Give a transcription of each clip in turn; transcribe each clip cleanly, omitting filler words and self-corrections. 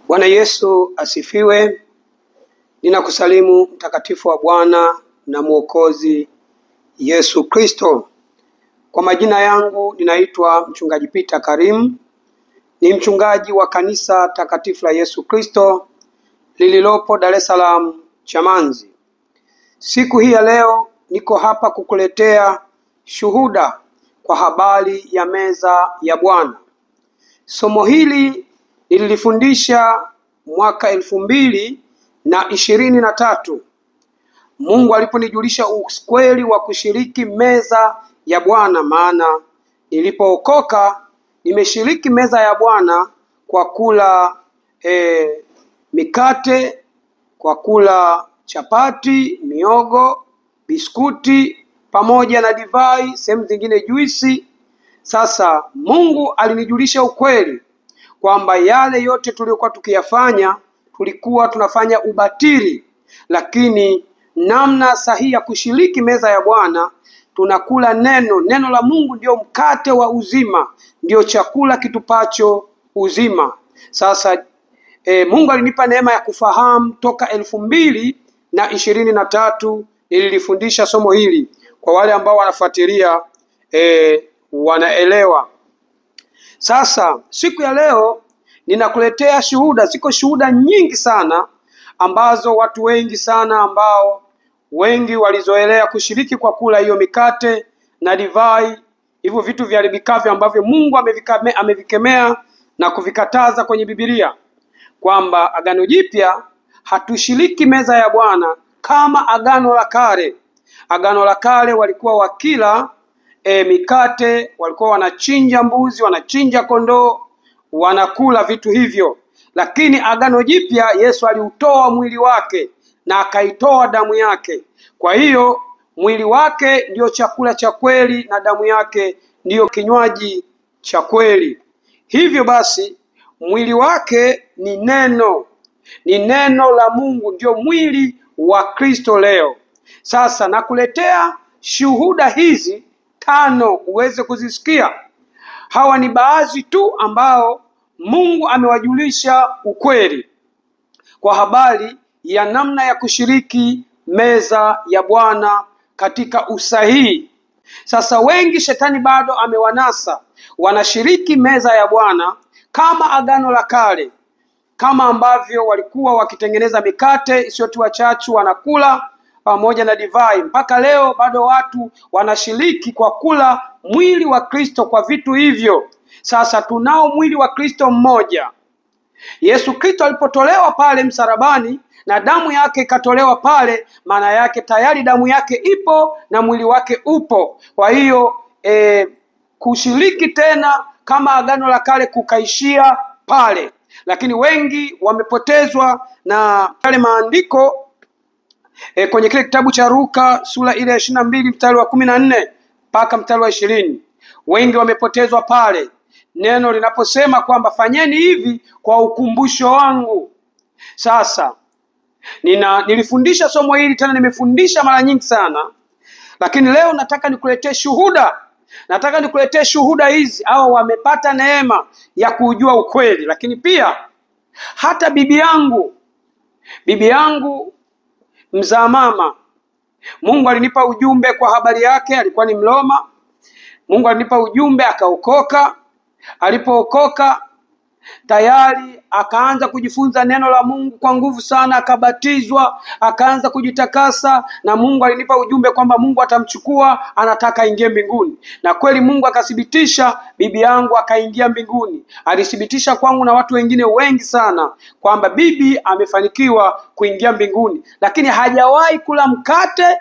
Bwana Yesu asifiwe. Ninakusalimu mtakatifu wa Bwana na Mwokozi Yesu Kristo. Kwa majina yangu ninaitwa mchungaji Peter Karim. Ni mchungaji wa kanisa takatifu la Yesu Kristo lililopo Dar es Salaam Chamazi. Siku hii ya leo niko hapa kukuletea shuhuda kwa habari ya meza ya Bwana. Somo hili nililifundisha mwaka 2023. Mungu aliponijulisha ukweli wa kushiriki meza ya Bwana, maana nilipookoka nimeshiriki meza ya Bwana kwa kula mikate, kwa kula chapati, miogo, biskuti pamoja na divai, sehemu zingine juisi. Sasa Mungu alinijulisha ukweli kwamba yale yote tuliyokuwa tukiyafanya tulikuwa tunafanya ubatili, lakini namna sahihi ya kushiriki meza ya Bwana tunakula neno la Mungu ndio mkate wa uzima, ndio chakula kitupacho uzima. Sasa Mungu alinipa neema ya kufahamu toka 2023 nililifundisha somo hili. Kwa wale ambao wanafuatilia wanaelewa. Sasa siku ya leo ninakuletea shuhuda. Ziko shuhuda nyingi sana ambazo watu wengi sana ambao wengi walizoelea kushiriki kwa kula hiyo mikate na divai, hivyo vitu viharibikavyo ambavyo Mungu amevikemea na kuvikataza kwenye Biblia, kwamba Agano Jipya hatushiriki meza ya Bwana kama Agano la Kale. Agano la Kale walikuwa wakila mikate, walikuwa wanachinja mbuzi, wanachinja kondoo, wanakula vitu hivyo. Lakini Agano Jipya Yesu aliutoa mwili wake na akaitoa damu yake. Kwa hiyo mwili wake ndio chakula cha kweli na damu yake ndiyo kinywaji cha kweli. Hivyo basi mwili wake ni neno la Mungu, ndio mwili wa Kristo leo. Sasa nakuletea shuhuda hizi 5 uweze kuzisikia. Hawa ni baadhi tu ambao Mungu amewajulisha ukweli kwa habari ya namna ya kushiriki meza ya Bwana katika usahihi. Sasa wengi shetani bado amewanasa, wanashiriki meza ya Bwana kama Agano la Kale, kama ambavyo walikuwa wakitengeneza mikate isiyotiwa chachu wanakula pamoja na divai. Mpaka leo bado watu wanashiriki kwa kula mwili wa Kristo kwa vitu hivyo. Sasa tunao mwili wa Kristo mmoja. Yesu Kristo alipotolewa pale msalabani na damu yake ikatolewa pale, maana yake tayari damu yake ipo na mwili wake upo. Kwa hiyo kushiriki tena kama Agano la Kale kukaishia pale. Lakini wengi wamepotezwa na yale maandiko kwenye kile kitabu cha Luka sura ile ya 22 mstari wa 14 mpaka mstari wa 20. Wengi wamepotezwa pale neno linaposema kwamba fanyeni hivi kwa ukumbusho wangu. Sasa nilifundisha somo hili, tena nimefundisha mara nyingi sana, lakini leo nataka nikuletee shuhuda. Nataka nikuletee shuhuda hizi au wamepata neema ya kujua ukweli. Lakini pia hata bibi yangu mzaa mama, Mungu alinipa ujumbe kwa habari yake. Alikuwa ni mloma. Mungu alinipa ujumbe, akaokoka. Alipookoka tayari akaanza kujifunza neno la Mungu kwa nguvu sana, akabatizwa, akaanza kujitakasa, na Mungu alinipa ujumbe kwamba Mungu atamchukua, anataka aingie mbinguni. Na kweli Mungu akathibitisha, bibi yangu akaingia mbinguni. Alithibitisha kwangu na watu wengine wengi sana kwamba bibi amefanikiwa kuingia mbinguni, lakini hajawahi kula mkate,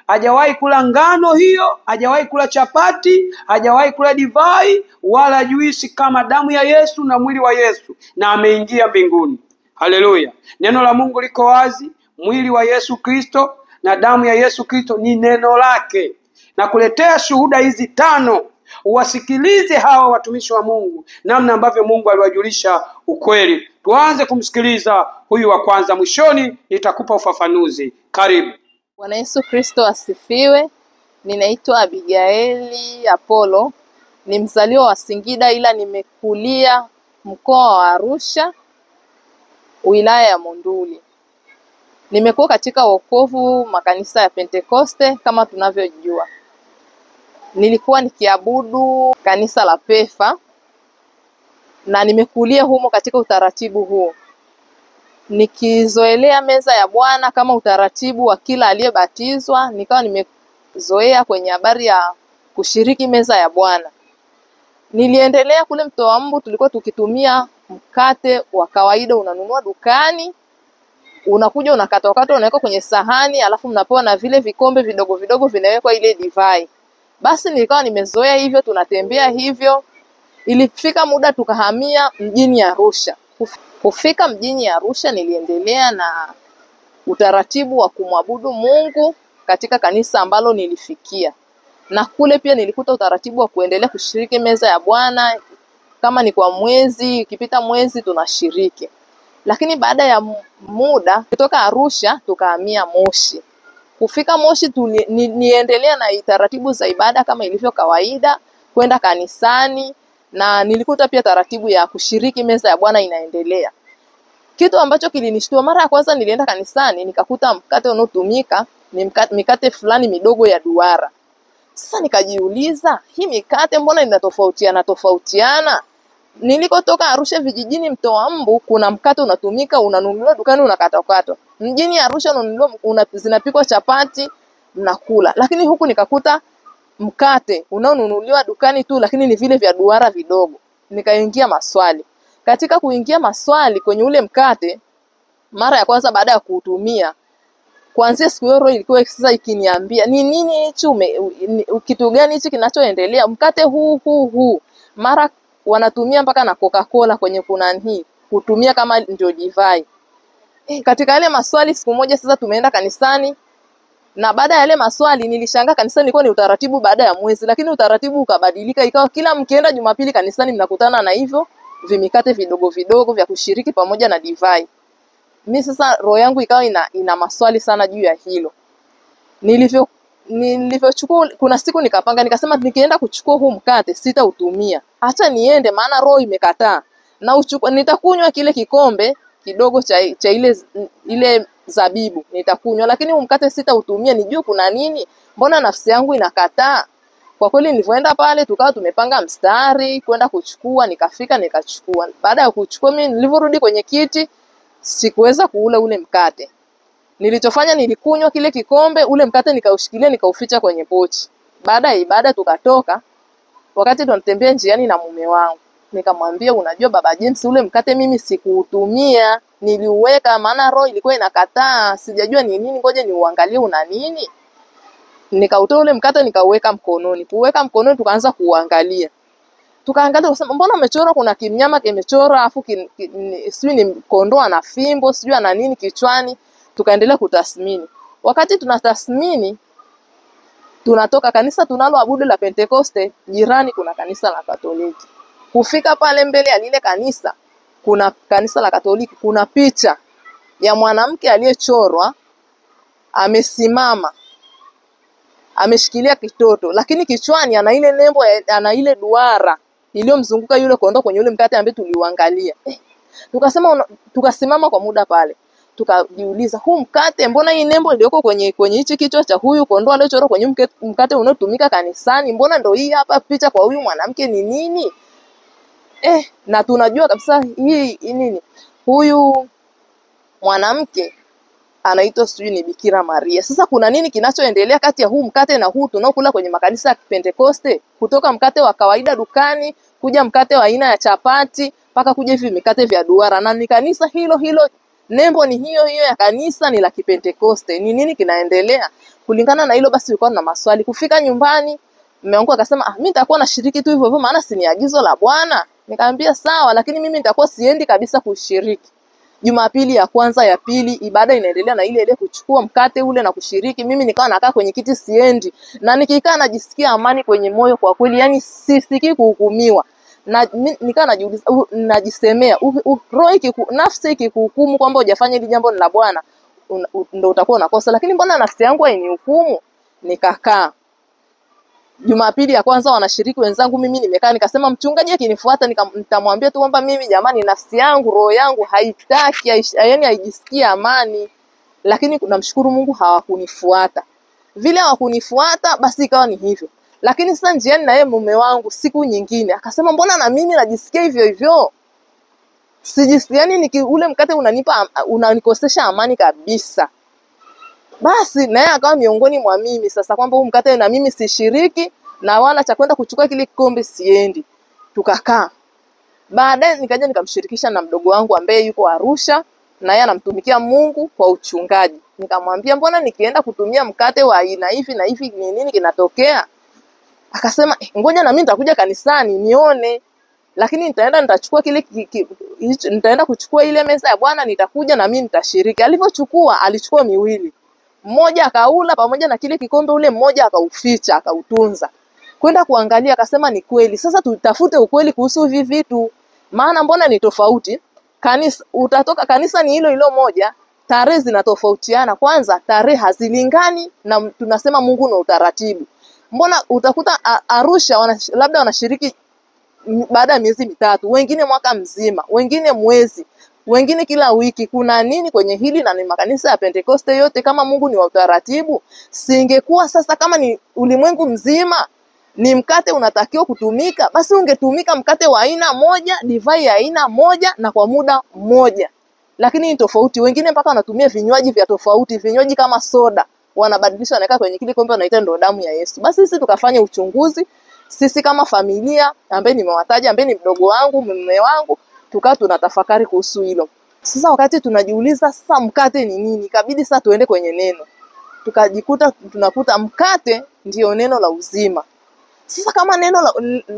hajawahi kula ngano hiyo, hajawahi kula chapati, hajawahi kula divai wala juisi kama damu ya Yesu na mwili wa Yesu, na ameingia mbinguni. Haleluya. Neno la Mungu liko wazi. Mwili wa Yesu Kristo na damu ya Yesu Kristo ni neno lake. Na kuletea shuhuda hizi 5, uwasikilize hawa watumishi wa Mungu namna ambavyo Mungu aliwajulisha ukweli. Tuanze kumsikiliza huyu wa kwanza, mwishoni nitakupa ufafanuzi. Karibu. Bwana Yesu Kristo asifiwe. Ninaitwa Abigaili Apollo. Ni mzaliwa wa Singida ila nimekulia mkoa wa Arusha. wilaya ya Monduli. Nimekuwa katika wokovu makanisa ya Pentekoste kama tunavyojua. Nilikuwa nikiabudu kanisa la Pefa na nimekulia humo katika utaratibu huo, nikizoelea meza ya Bwana kama utaratibu wa kila aliyebatizwa. Nikawa nimezoea kwenye habari ya kushiriki meza ya Bwana. Niliendelea kule Mtoa Mbu, tulikuwa tukitumia mkate wa kawaida, unanunua dukani, unakuja unakata unaweka kwenye sahani, alafu mnapewa na vile vikombe vidogo vidogo vinawekwa ile divai. Basi nilikuwa nimezoea hivyo, tunatembea hivyo. Ilifika muda tukahamia mjini Arusha. Kufika mjini Arusha, niliendelea na utaratibu wa kumwabudu Mungu katika kanisa ambalo nilifikia. Na kule pia nilikuta utaratibu wa kuendelea kushiriki meza ya Bwana, kama ni kwa mwezi, ikipita mwezi tunashiriki. Lakini baada ya muda kutoka Arusha tukahamia Moshi. Kufika Moshi niendelea na taratibu za ibada kama ilivyo kawaida, kwenda kanisani, na nilikuta pia taratibu ya kushiriki meza ya Bwana inaendelea. Kitu ambacho kilinishtua, mara ya kwanza nilienda kanisani nikakuta mkate unaotumika ni mikate fulani midogo ya duara. Sasa nikajiuliza, hii mikate mbona inatofautiana? Nilikotoka Arusha vijijini Mtoa Mbu, kuna mkate unatumika, unanunuliwa dukani, unakatwa. Mjini Arusha unanunuliwa, zinapikwa chapati, mnakula. Lakini huku nikakuta mkate unaonunuliwa dukani tu, lakini ni vile vya duara vidogo. Nikaingia maswali. Katika kuingia maswali kwenye ule mkate, mara ya kwanza baada ya kuutumia, kuanzia siku hiyo ilikuwa sasa ikiniambia, ni nini hicho, kitu gani hichi kinachoendelea? Mkate huu mara wanatumia mpaka na Coca-Cola kwenye kunani, kutumia kama ndio divai. Katika yale maswali, siku moja sasa tumeenda kanisani, na baada ya yale maswali nilishangaa, kanisani ilikuwa ni utaratibu baada ya mwezi, lakini utaratibu ukabadilika, ikawa kila mkienda Jumapili kanisani mnakutana na hivyo vimikate vidogo vidogo vya kushiriki pamoja na divai. Mimi sasa roho yangu ikawa ina maswali sana juu ya hilo. Nilivyochukua, kuna siku nikapanga, nikasema nikienda kuchukua huu mkate sitautumia, acha niende, maana roho imekataa, na nitakunywa kile kikombe kidogo cha ile zabibu nitakunywa, lakini huu mkate sitautumia, nijue kuna nini, mbona nafsi yangu inakataa. Kwa kweli nilipoenda pale, tukawa tumepanga mstari kwenda kuchukua, nikafika nikachukua. Baada ya kuchukua, mimi nilivorudi kwenye kiti sikuweza kuula ule mkate. Nilichofanya, nilikunywa kile kikombe, ule mkate nikaushikilia, nikauficha kwenye pochi. Baada ya ibada tukatoka, wakati tunatembea njiani na mume wangu, nikamwambia, unajua Baba James, ule mkate mimi sikuutumia, niliuweka, maana roho ilikuwa inakataa, sijajua ni nini, ngoja niuangalie una nini. Nikautoa ule mkate nikauweka mkononi. Kuweka mkononi tukaanza kuangalia. Tukaangalia, kusema mbona umechora, kuna kimnyama kimechora, afu sijui ni kondoo na fimbo, sijui ana nini kichwani. Tukaendelea kutathmini. Wakati tunatathmini, tunatoka kanisa tunaloabudu la Pentekoste, jirani kuna kanisa la Katoliki. Kufika pale mbele ya lile kanisa, kuna kanisa la Katoliki, kuna picha ya mwanamke aliyechorwa amesimama, ameshikilia kitoto, lakini kichwani ana ile nembo, ana ile duara iliyomzunguka yule kondoo kwenye ule mkate ambaye tuliuangalia. Tukasimama kwa muda pale. Tukajiuliza, huu mkate, mbona hii nembo iliyoko kwenye hichi kichwa cha huyu kondoo aliyechorwa kwenye mkate unaotumika kanisani, mbona ndo hii hapa picha kwa huyu mwanamke ni nini? Na tunajua kabisa hii nini, huyu mwanamke anaitwa sijui ni Bikira Maria. Sasa kuna nini kinachoendelea kati ya huu mkate na huu tunaokula kwenye makanisa ya Pentekoste? Kutoka mkate wa kawaida dukani, kuja mkate wa aina ya chapati, mpaka kuja hivi mikate vya duara, na ni kanisa hilo, nembo ni hiyo ya kanisa, ni la Kipentekoste. Ni nini kinaendelea? Kulingana na hilo basi ulikuwa na maswali. Kufika nyumbani, mume wangu akasema, mimi nitakuwa nashiriki tu hivyo, maana si ni agizo la Bwana. Nikamwambia sawa, lakini mimi nitakuwa siendi kabisa kushiriki. Jumapili ya kwanza, ya pili, ibada inaendelea na ile kuchukua mkate ule na kushiriki. Mimi nikawa nakaa kwenye kiti siendi, na nikikaa najisikia amani kwenye moyo kwa kweli, yani sisikii kuhukumiwa. Na nikawa najiuliza, najisemea, nafsi ikikuhukumu kwamba hujafanya hili jambo ni la Bwana, ndio utakuwa unakosa, lakini mbona nafsi yangu hainihukumu? Nikakaa. Jumapili ya kwanza wanashiriki wenzangu, mimi nimekaa nikasema mchungaji akinifuata nitamwambia tu kwamba mimi jamani, nafsi yangu, roho yangu haitaki, yaani haijisikii amani. Lakini namshukuru Mungu hawakunifuata. Vile hawakunifuata basi ikawa ni hivyo. Lakini sasa njiani na yeye mume wangu siku nyingine akasema mbona na mimi najisikia hivyo hivyo? Yaani ule mkate unanikosesha amani kabisa. Basi na yeye akawa miongoni mwa mimi sasa kwamba huu mkate na mimi sishiriki na wala cha kwenda kuchukua kile kikombe siendi. Tukakaa. Baadaye nikaja nikamshirikisha na mdogo wangu ambaye yuko Arusha na yeye anamtumikia Mungu kwa uchungaji. Nikamwambia mbona nikienda kutumia mkate wa aina hivi na hivi ni nini kinatokea? Akasema ngoja na mimi nitakuja kanisani nione. Lakini nitaenda kuchukua ile meza ya Bwana, nitakuja na mimi nitashiriki. Alivyochukua alichukua miwili. Mmoja akaula pamoja na kile kikombe, ule mmoja akauficha, akautunza. Kwenda kuangalia akasema ni kweli. Sasa tutafute ukweli kuhusu hivi vitu. Maana mbona ni tofauti? Kanisa ni hilo moja, tarehe zinatofautiana. Kwanza tarehe hazilingani na tunasema Mungu na utaratibu. Mbona utakuta Arusha labda wanashiriki baada ya miezi mitatu, wengine mwaka mzima, wengine mwezi, wengine kila wiki. Kuna nini kwenye hili? Na ni makanisa ya Pentekoste yote. Kama Mungu ni wa utaratibu, singekuwa sasa kama ni ulimwengu mzima ni mkate unatakiwa kutumika, basi ungetumika mkate wa aina moja, divai ya aina moja na kwa muda mmoja. Lakini ni tofauti. Wengine mpaka wanatumia vinywaji vya tofauti, vinywaji kama soda, wanabadilisha wanaweka kwenye kile kombe wanaita ndo damu ya Yesu. Basi sisi tukafanya uchunguzi, sisi kama familia ambaye nimewataja, ambaye ni mdogo wangu, mume wangu, tukaa tunatafakari kuhusu hilo. Sasa wakati tunajiuliza sasa mkate ni nini, ikabidi sasa tuende kwenye neno. Tukajikuta tunakuta mkate ndio neno la uzima. Sasa kama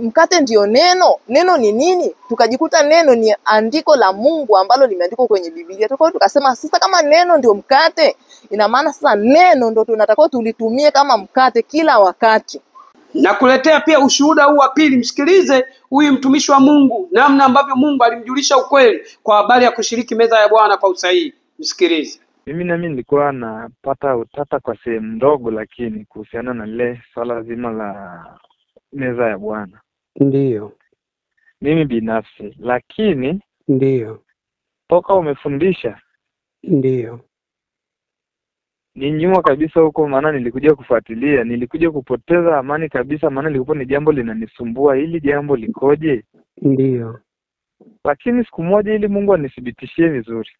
mkate ndio neno ni nini? Tukajikuta neno ni andiko la Mungu ambalo limeandikwa kwenye Biblia. Tukasema sasa kama neno ndio mkate, ina maana sasa neno ndio tunatakiwa tulitumie kama mkate kila wakati. Na kuletea pia ushuhuda huu wa pili. Msikilize huyu mtumishi wa Mungu, namna ambavyo Mungu alimjulisha ukweli kwa habari ya kushiriki meza ya Bwana kwa usahihi. Msikilize. Mimi nilikuwa napata utata kwa sehemu ndogo, lakini kuhusiana na lile swala zima la meza ya Bwana. Ndiyo. Mimi binafsi, lakini ndiyo. Toka umefundisha. Ndiyo. Ni nyuma kabisa huko, maana nilikuja kufuatilia, nilikuja kupoteza amani kabisa, maana lilikuwa ni jambo linanisumbua, hili jambo likoje? Ndiyo. Lakini siku moja ili Mungu anithibitishie vizuri.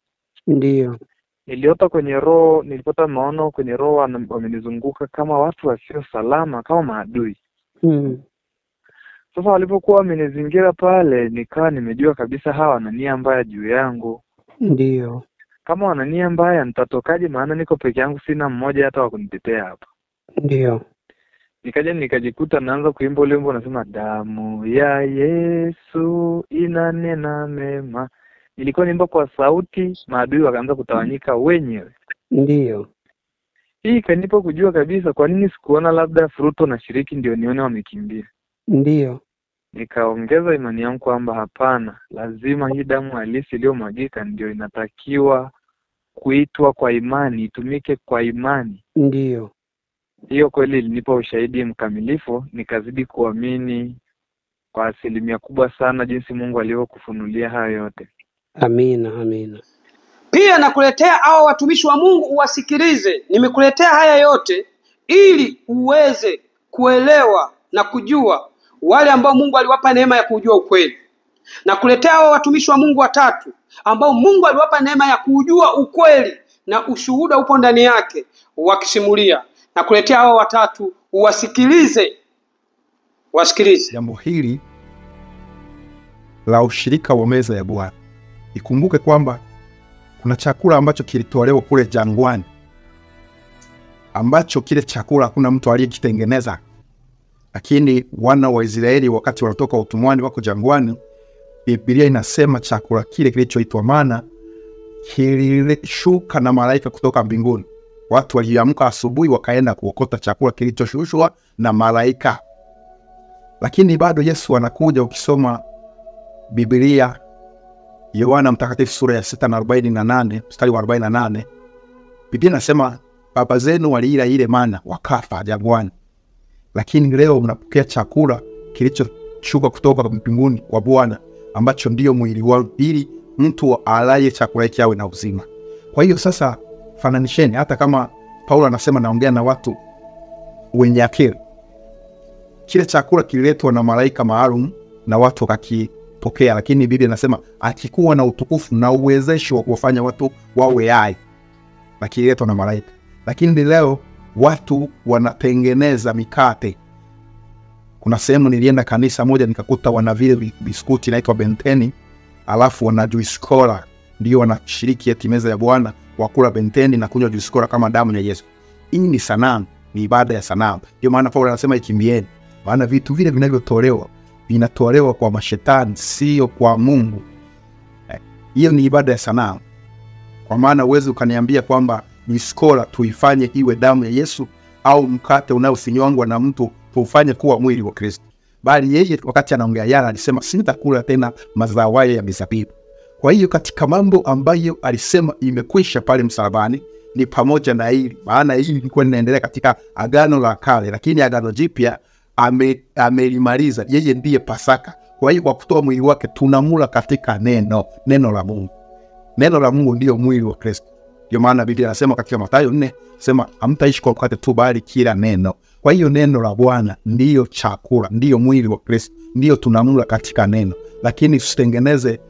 Ndiyo. Niliota kwenye roho, nilipata maono kwenye roho wamenizunguka kama watu wasio salama, kama maadui. Sasa walipokuwa wamenizingira pale, nikawa nimejua kabisa hawa wana nia mbaya juu yangu. Ndiyo. Kama wana nia mbaya nitatokaje, maana niko peke yangu, sina mmoja hata wa kunitetea hapa. Ndiyo. Nikajikuta naanza kuimba ule wimbo nasema damu ya Yesu inanena mema. Nilikuwa niimba kwa sauti, maadui wakaanza kutawanyika wenyewe. Ndiyo. Hii ikanipa kujua kabisa kwa nini sikuona labda Fruto na Shiriki ndio nione wamekimbia. Ndiyo. Nikaongeza imani yangu kwamba hapana, lazima hii damu halisi iliyomwagika ndio inatakiwa kuitwa kwa imani, itumike kwa imani. Ndiyo. Hiyo kweli ilinipa ushahidi mkamilifu, nikazidi kuamini kwa asilimia kubwa sana jinsi Mungu alivyokufunulia hayo yote. Amina, amina. Pia nakuletea hao watumishi wa Mungu uwasikilize. Nimekuletea haya yote ili uweze kuelewa na kujua wale ambao Mungu aliwapa neema ya kujua ukweli. Nakuletea hao watumishi wa Mungu watatu ambao Mungu aliwapa neema ya kujua ukweli na ushuhuda upo ndani yake wakisimulia. Nakuletea hao watatu uwasikilize. Wasikilize. Jambo hili la ushirika wa meza ya Bwana. Ikumbuke kwamba kuna chakula ambacho kilitolewa kule jangwani, ambacho kile chakula hakuna mtu aliyekitengeneza. Lakini wana wa Israeli wakati wanatoka utumwani wako jangwani, Biblia inasema chakula kile kilichoitwa mana kilishuka na malaika kutoka mbinguni. Watu waliamka asubuhi wakaenda kuokota chakula kilichoshushwa na malaika. Lakini bado Yesu anakuja. Ukisoma Biblia, Yohana Mtakatifu sura ya 6:48 mstari wa 48, Biblia inasema baba zenu waliila ile mana wakafa jangwani. lakini leo mnapokea chakula kilichoshuka kutoka mbinguni kwa Bwana, ambacho ndio mwili wangu, ili mtu alaye chakula hiki awe na uzima. Kwa hiyo sasa fananisheni, hata kama Paulo anasema naongea na watu wenye akili, kile chakula kililetwa na malaika maalum na watu wakakipokea, lakini Biblia inasema akikuwa na utukufu na uwezesho wa kuwafanya watu wawe hai, na kililetwa na malaika. Lakini leo watu wanatengeneza mikate. Kuna sehemu nilienda kanisa moja nikakuta wana vile biskuti inaitwa benteni, alafu wana juice cola, ndio wanashiriki eti meza ya Bwana, wakula benteni na kunywa juice cola kama damu ya Yesu. Hii ni sanamu, ni ibada ya sanamu. Ndio maana Paulo anasema ikimbieni, maana vitu vile vinavyotolewa vinatolewa kwa mashetani, sio kwa Mungu. Hiyo ni ibada ya sanamu. Kwa maana uweze ukaniambia kwamba juice cola tuifanye iwe damu ya Yesu, au mkate unaosinywangwa na mtu tuufanye kuwa mwili wa Kristo. Bali yeye wakati anaongea yala alisema sitakula tena mazao haya ya mizabibu. Kwa hiyo katika mambo ambayo alisema imekwisha pale msalabani ni pamoja na hili, maana hili lilikuwa linaendelea katika Agano la Kale, lakini Agano Jipya amelimaliza. Yeye ndiye Pasaka. Kwa hiyo kwa kutoa mwili wake tunamula katika neno la Mungu. Neno la Mungu ndio mwili wa Kristo. Ndio maana Biblia inasema katika Mathayo 4, sema hamtaishi kwa mkate tu bali kila neno. Kwa hiyo neno la Bwana ndio chakula, ndio mwili wa Kristo, ndio tunamula katika neno. Lakini usitengeneze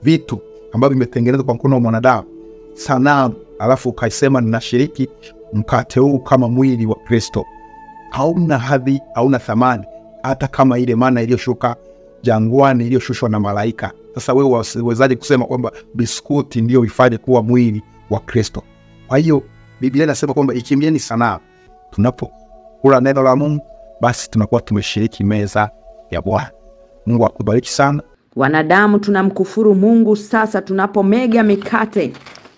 vitu ambavyo vimetengenezwa kwa mkono wa mwanadamu, sanamu, alafu ukaisema ninashiriki mkate huu kama mwili wa Kristo. Hauna hadhi, hauna thamani, hata kama ile mana iliyoshuka jangwani iliyoshushwa na malaika. Sasa wewe uwezaje kusema kwamba biskuti ndio ifanye kuwa mwili wa Kristo? Kwa hiyo Biblia inasema kwamba ikimbieni sanamu. Tunapokula neno la Mungu, basi tunakuwa tumeshiriki meza ya Bwana. Mungu akubariki sana. Wanadamu tunamkufuru Mungu sasa tunapomega mikate,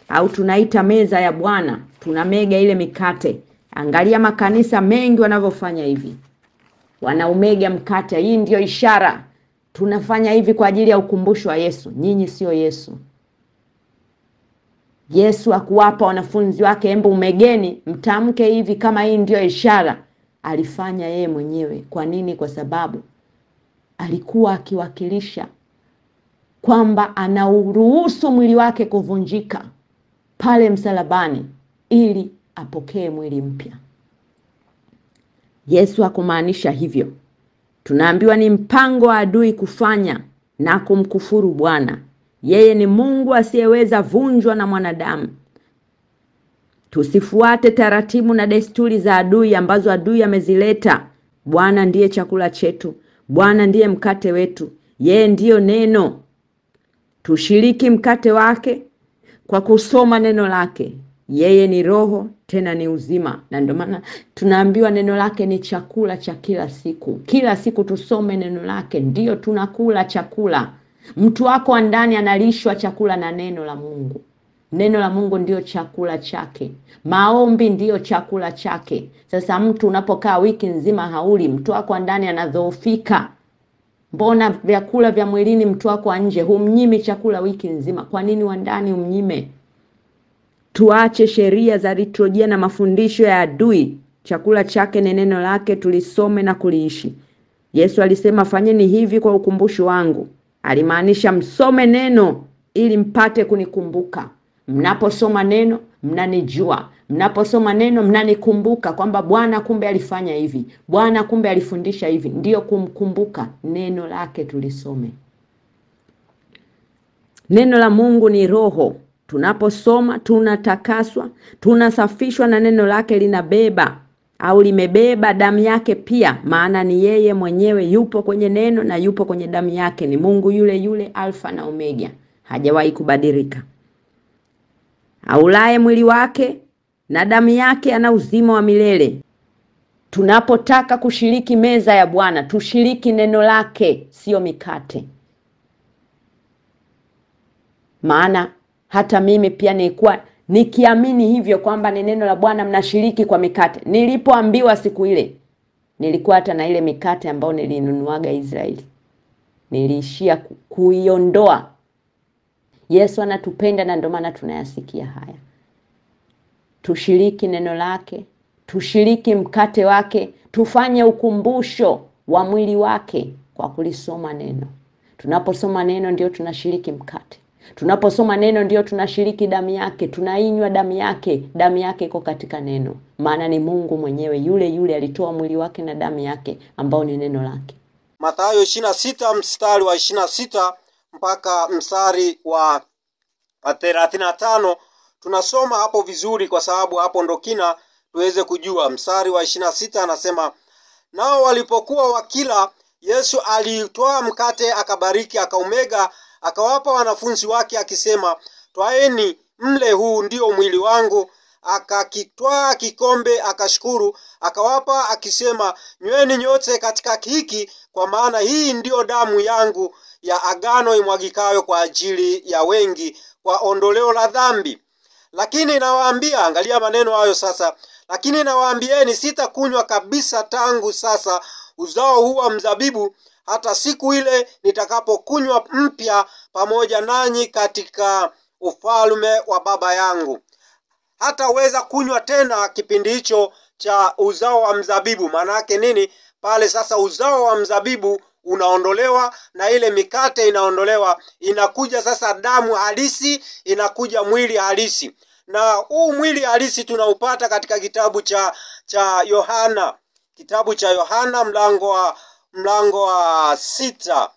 au tunaita meza ya Bwana, tunamega ile mikate. Angalia makanisa mengi wanavyofanya hivi. Wanaumega mkate. Hii ndio ishara. Tunafanya hivi kwa ajili ya ukumbusho wa Yesu. Nyinyi sio Yesu. Yesu akuwapa wanafunzi wake, embe umegeni, mtamke hivi kama hii ndio ishara. Alifanya yeye mwenyewe. Kwa nini? Kwa sababu alikuwa akiwakilisha kwamba anauruhusu mwili wake kuvunjika pale msalabani ili apokee mwili mpya. Yesu hakumaanisha hivyo. Tunaambiwa ni mpango wa adui kufanya na kumkufuru Bwana. Yeye ni Mungu asiyeweza vunjwa na mwanadamu. Tusifuate taratibu na desturi za adui ambazo adui amezileta. Bwana ndiye chakula chetu. Bwana ndiye mkate wetu. Yeye ndiyo neno. Tushiriki mkate wake kwa kusoma neno lake. Yeye ni roho, tena ni uzima. Na ndio maana tunaambiwa neno lake ni chakula cha kila siku. Kila siku tusome neno lake, ndio tunakula chakula. Mtu wako ndani analishwa chakula na neno la Mungu. Neno la Mungu ndio chakula chake. Maombi ndio chakula chake. Sasa mtu unapokaa wiki nzima hauli, mtu wako ndani anadhoofika. Mbona vyakula vya mwilini mtu wako nje humnyimi chakula wiki nzima? Kwa nini wa ndani umnyime? Tuache sheria za liturujia na mafundisho ya adui. Chakula chake ni neno lake, tulisome na kuliishi. Yesu alisema fanyeni hivi kwa ukumbusho wangu. Alimaanisha msome neno ili mpate kunikumbuka. Mnaposoma neno mnanijua. Mnaposoma neno mnanikumbuka kwamba Bwana kumbe alifanya hivi. Bwana kumbe alifundisha hivi. Ndio kumkumbuka. Neno lake tulisome. Neno la Mungu ni roho. Tunaposoma tunatakaswa, tunasafishwa na neno lake linabeba au limebeba damu yake pia, maana ni yeye mwenyewe yupo kwenye neno na yupo kwenye damu yake. Ni Mungu yule yule, Alfa na Omega, hajawahi kubadilika. Aulaye mwili wake na damu yake ana uzima wa milele. Tunapotaka kushiriki meza ya Bwana, tushiriki neno lake, sio mikate. Maana hata mimi pia nilikuwa nikiamini hivyo kwamba ni neno la Bwana mnashiriki kwa mikate. Nilipoambiwa siku ile, nilikuwa hata na ile mikate ambayo nilinunuaga Israeli, niliishia kuiondoa. Yesu anatupenda na ndio maana tunayasikia haya. Tushiriki neno lake, tushiriki mkate wake, tufanye ukumbusho wa mwili wake kwa kulisoma neno. Tunaposoma neno ndio tunashiriki mkate. Tunaposoma neno ndio tunashiriki damu yake, tunainywa damu yake. Damu yake iko katika neno, maana ni Mungu mwenyewe yule yule alitoa mwili wake na damu yake ambao ni neno lake. Mathayo 26 mstari wa 26 mpaka mstari wa 35 tunasoma hapo vizuri, kwa sababu hapo ndo kina tuweze kujua. Mstari wa 26 anasema, nao walipokuwa wakila, Yesu alitoa mkate, akabariki, akaumega, akawapa wanafunzi wake akisema, twaeni mle, huu ndio mwili wangu. Akakitwaa kikombe, akashukuru, akawapa akisema, nyweni nyote katika hiki, kwa maana hii ndio damu yangu ya agano imwagikayo kwa ajili ya wengi kwa ondoleo la dhambi. Lakini nawaambia, angalia maneno hayo sasa, lakini nawaambieni, sitakunywa kabisa tangu sasa uzao huu wa mzabibu hata siku ile nitakapokunywa mpya pamoja nanyi katika ufalme wa Baba yangu. Hataweza kunywa tena kipindi hicho cha uzao wa mzabibu. Maana yake nini? Pale sasa uzao wa mzabibu unaondolewa na ile mikate inaondolewa, inakuja sasa damu halisi, inakuja mwili halisi. Na huu mwili halisi tunaupata katika kitabu cha Yohana. Kitabu cha Yohana mlango wa 6.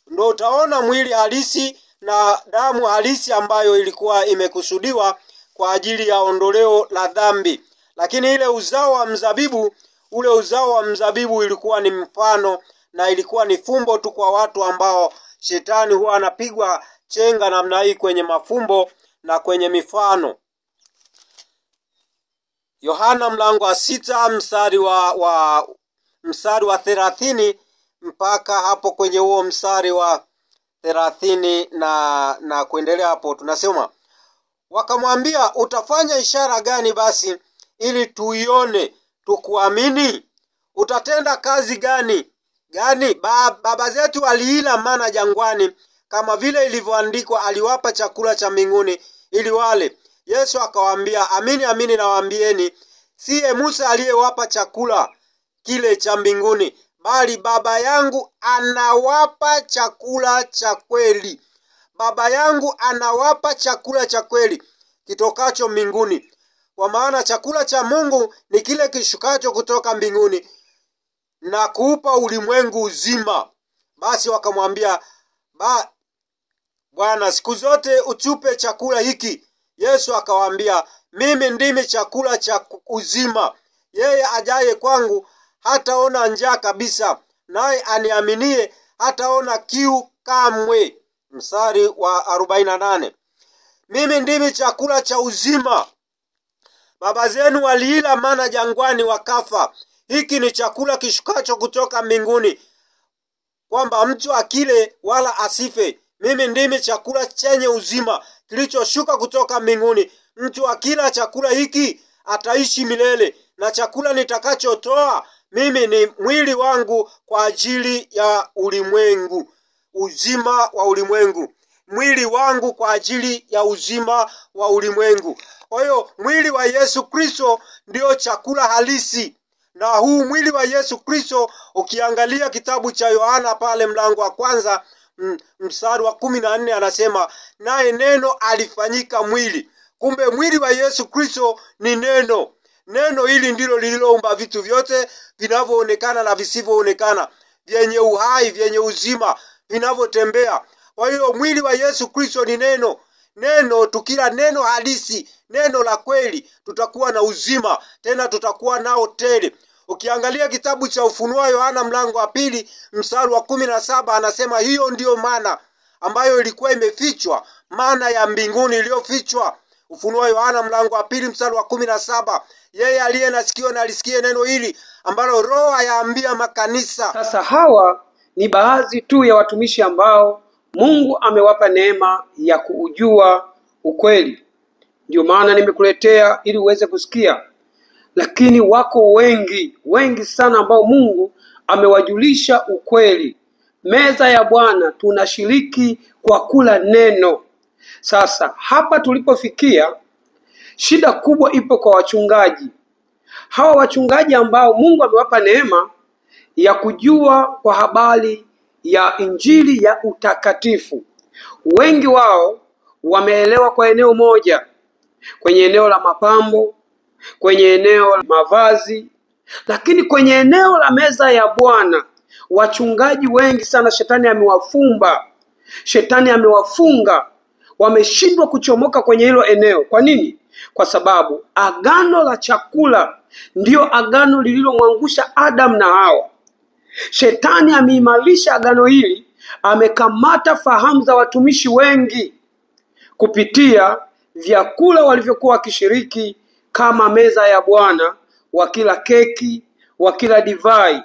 Ndio utaona mwili halisi na damu halisi ambayo ilikuwa imekusudiwa kwa ajili ya ondoleo la dhambi. Lakini ile uzao wa mzabibu, ule uzao wa mzabibu ilikuwa ni mfano na ilikuwa ni fumbo tu kwa watu ambao shetani huwa anapigwa chenga namna hii kwenye mafumbo na kwenye mifano. Yohana mlango wa 6 mstari wa 30 mpaka hapo kwenye huo mstari wa 30 na kuendelea hapo tunasema, wakamwambia, utafanya ishara gani basi ili tuione tukuamini? Utatenda kazi gani? Baba zetu waliila mana jangwani, kama vile ilivyoandikwa, aliwapa chakula cha mbinguni ili wale. Yesu akawaambia, amini amini nawaambieni, siye Musa aliyewapa chakula kile cha mbinguni, bali Baba yangu anawapa chakula cha kweli. Baba yangu anawapa chakula cha kweli kitokacho mbinguni. Kwa maana chakula cha Mungu ni kile kishukacho kutoka mbinguni na kuupa ulimwengu uzima. Basi wakamwambia, Bwana, siku zote utupe chakula hiki. Yesu akawaambia, mimi ndimi chakula cha uzima. Yeye ajaye kwangu hataona njaa kabisa, naye aniaminie hataona kiu kamwe. Mstari wa 48. Mimi ndimi chakula cha uzima. Baba zenu waliila mana jangwani wakafa. Hiki ni chakula kishukacho kutoka mbinguni, kwamba mtu akile wala asife. Mimi ndimi chakula chenye uzima kilichoshuka kutoka mbinguni. Mtu akila chakula hiki ataishi milele, na chakula nitakachotoa mimi ni mwili wangu kwa ajili ya ulimwengu, uzima wa ulimwengu. Mwili wangu kwa ajili ya uzima wa ulimwengu. Kwa hiyo mwili wa Yesu Kristo ndio chakula halisi. Na huu mwili wa Yesu Kristo, ukiangalia kitabu cha Yohana pale mlango wa 1 mstari wa 14 anasema, naye neno alifanyika mwili. Kumbe mwili wa Yesu Kristo ni neno. Neno hili ndilo lililoumba vitu vyote vinavyoonekana na visivyoonekana, vyenye uhai, vyenye uzima, vinavyotembea. Kwa hiyo mwili wa Yesu Kristo ni neno. Neno, tukila neno halisi, neno la kweli, tutakuwa na uzima, tena tutakuwa nao tele. Ukiangalia kitabu cha Ufunuo Yohana mlango wa 2 mstari wa 17 anasema, hiyo ndiyo mana ambayo ilikuwa imefichwa, mana ya mbinguni iliyofichwa. Ufunuo Yohana mlango wa 2 mstari wa 17. Yeye aliye na sikio na alisikie neno hili ambalo Roho ayaambia makanisa. Sasa hawa ni baadhi tu ya watumishi ambao Mungu amewapa neema ya kuujua ukweli. Ndio maana nimekuletea ili uweze kusikia. Lakini wako wengi sana ambao Mungu amewajulisha ukweli. Meza ya Bwana tunashiriki kwa kula neno. Sasa hapa tulipofikia, shida kubwa ipo kwa wachungaji hawa wachungaji ambao Mungu amewapa neema ya kujua kwa habari ya injili ya utakatifu, wengi wao wameelewa kwa eneo moja, kwenye eneo la mapambo, kwenye eneo la mavazi, lakini kwenye eneo la meza ya Bwana wachungaji wengi sana shetani amewafumba, shetani amewafunga, wameshindwa kuchomoka kwenye hilo eneo. Kwa nini? Kwa sababu agano la chakula ndio agano lililomwangusha Adam na Hawa. Shetani ameimarisha agano hili, amekamata fahamu za watumishi wengi kupitia vyakula walivyokuwa wakishiriki, kama meza ya Bwana, wakila keki, wakila divai.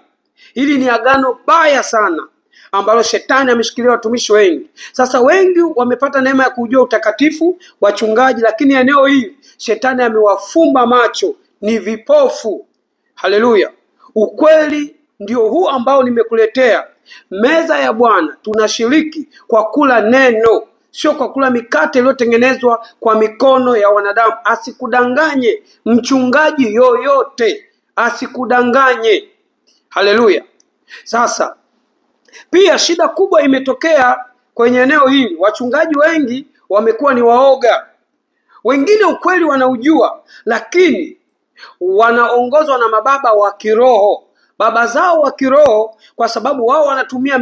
Hili ni agano baya sana ambalo shetani ameshikilia watumishi wengi. Sasa wengi wamepata neema ya kujua utakatifu, wachungaji, lakini eneo hili shetani amewafumba macho, ni vipofu. Haleluya. Ukweli ndio huu ambao nimekuletea. Meza ya Bwana tunashiriki kwa kula neno, sio kwa kula mikate iliyotengenezwa kwa mikono ya wanadamu. Asikudanganye mchungaji yoyote, asikudanganye. Haleluya. Sasa pia shida kubwa imetokea kwenye eneo hili. Wachungaji wengi wamekuwa ni waoga. Wengine ukweli wanaujua, lakini wanaongozwa na mababa wa kiroho, baba zao wa kiroho, kwa sababu wao wanatumia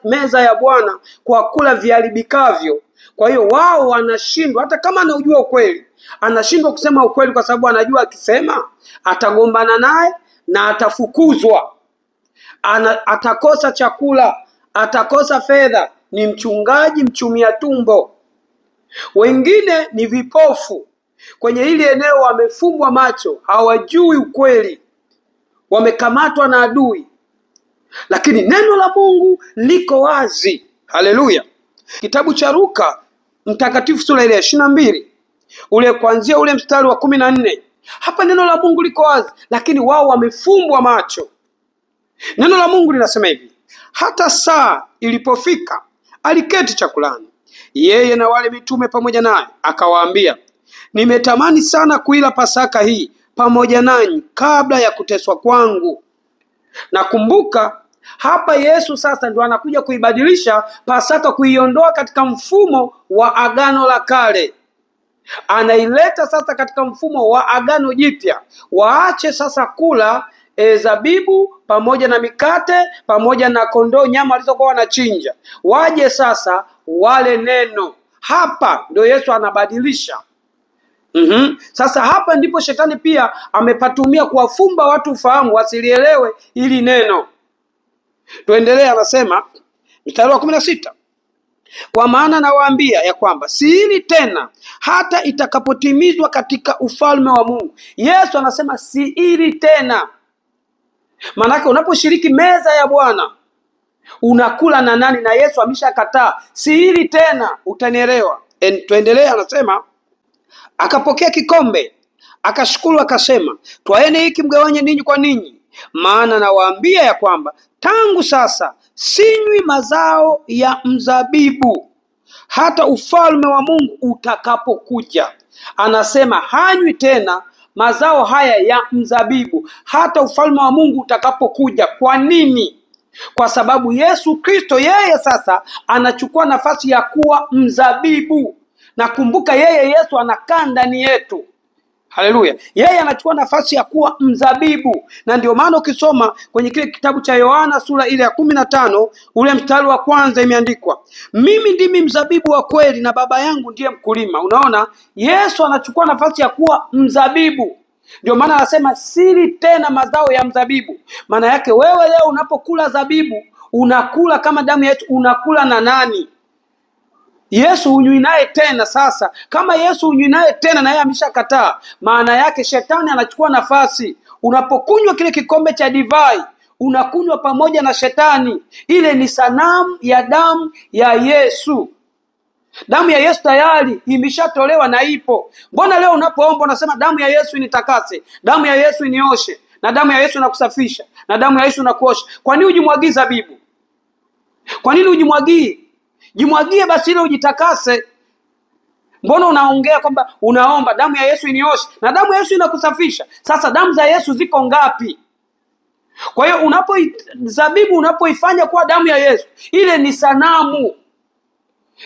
meza ya Bwana kwa kula viharibikavyo. Kwa hiyo wao wanashindwa, hata kama anaujua ukweli, anashindwa kusema ukweli, kwa sababu anajua akisema atagombana naye na atafukuzwa, atakosa chakula, atakosa fedha. Ni mchungaji mchumia tumbo. Wengine ni vipofu kwenye hili eneo, wamefumbwa macho, hawajui ukweli, wamekamatwa na adui, lakini neno la Mungu liko wazi. Haleluya. Kitabu cha Luka mtakatifu sura ile ya 22 ule kuanzia ule mstari wa 14, hapa neno la Mungu liko wazi, lakini wao wamefumbwa macho. Neno la Mungu linasema hivi: hata saa ilipofika, aliketi chakulani, yeye na wale mitume pamoja naye, akawaambia, nimetamani sana kuila Pasaka hii pamoja nanyi kabla ya kuteswa kwangu. Nakumbuka hapa Yesu sasa ndio anakuja kuibadilisha Pasaka, kuiondoa katika mfumo wa agano la kale, anaileta sasa katika mfumo wa agano jipya. Waache sasa kula zabibu pamoja na mikate pamoja na kondoo, nyama walizokuwa wanachinja, waje sasa wale neno. Hapa ndio Yesu anabadilisha. Sasa hapa ndipo shetani pia amepatumia kuwafumba watu ufahamu, wasilielewe ili neno. Tuendelee, anasema mstari wa 16, kwa maana nawaambia ya kwamba siili tena hata itakapotimizwa katika ufalme wa Mungu. Yesu anasema siili tena. Maanake unaposhiriki meza ya Bwana unakula na nani? Na Yesu ameshakataa, siili tena. Utanielewa. Tuendelee, anasema akapokea kikombe, akashukuru, akasema, twaeni hiki mgawanye ninyi kwa ninyi, maana nawaambia ya kwamba tangu sasa sinywi mazao ya mzabibu hata ufalme wa Mungu utakapokuja. Anasema hanywi tena mazao haya ya mzabibu hata ufalme wa Mungu utakapokuja. Kwa nini? Kwa sababu Yesu Kristo yeye sasa anachukua nafasi ya kuwa mzabibu. Na kumbuka, yeye Yesu anakaa ndani yetu. Haleluya. Yeye anachukua nafasi ya kuwa mzabibu, na ndio maana ukisoma kwenye kile kitabu cha Yohana sura ile ya 15 ule mstari wa 1 imeandikwa, mimi ndimi mzabibu wa kweli na Baba yangu ndiye mkulima. Unaona, Yesu anachukua nafasi ya kuwa mzabibu. Ndio maana anasema sili tena mazao ya mzabibu. Maana yake wewe leo unapokula zabibu unakula kama damu ya Yesu. Unakula na nani? Yesu hunywi naye tena. Sasa kama Yesu hunywi naye tena na yeye ameshakataa, maana yake shetani anachukua nafasi. Unapokunywa kile kikombe cha divai, unakunywa pamoja na shetani. Ile ni sanamu ya damu ya Yesu. Damu ya Yesu tayari imeshatolewa na ipo. Mbona leo unapoomba unasema damu ya Yesu initakase, damu ya Yesu inioshe, na damu ya Yesu inakusafisha, na damu ya Yesu inakuosha? Kwa nini ujimwagie zabibu? Kwa nini ujimwagie? Jimwagie basi ile ujitakase. Mbona unaongea kwamba unaomba damu ya Yesu inioshe, na damu ya Yesu inakusafisha? Sasa damu za Yesu ziko ngapi? Kwa hiyo zabibu unapoifanya kuwa damu ya Yesu, ile ni sanamu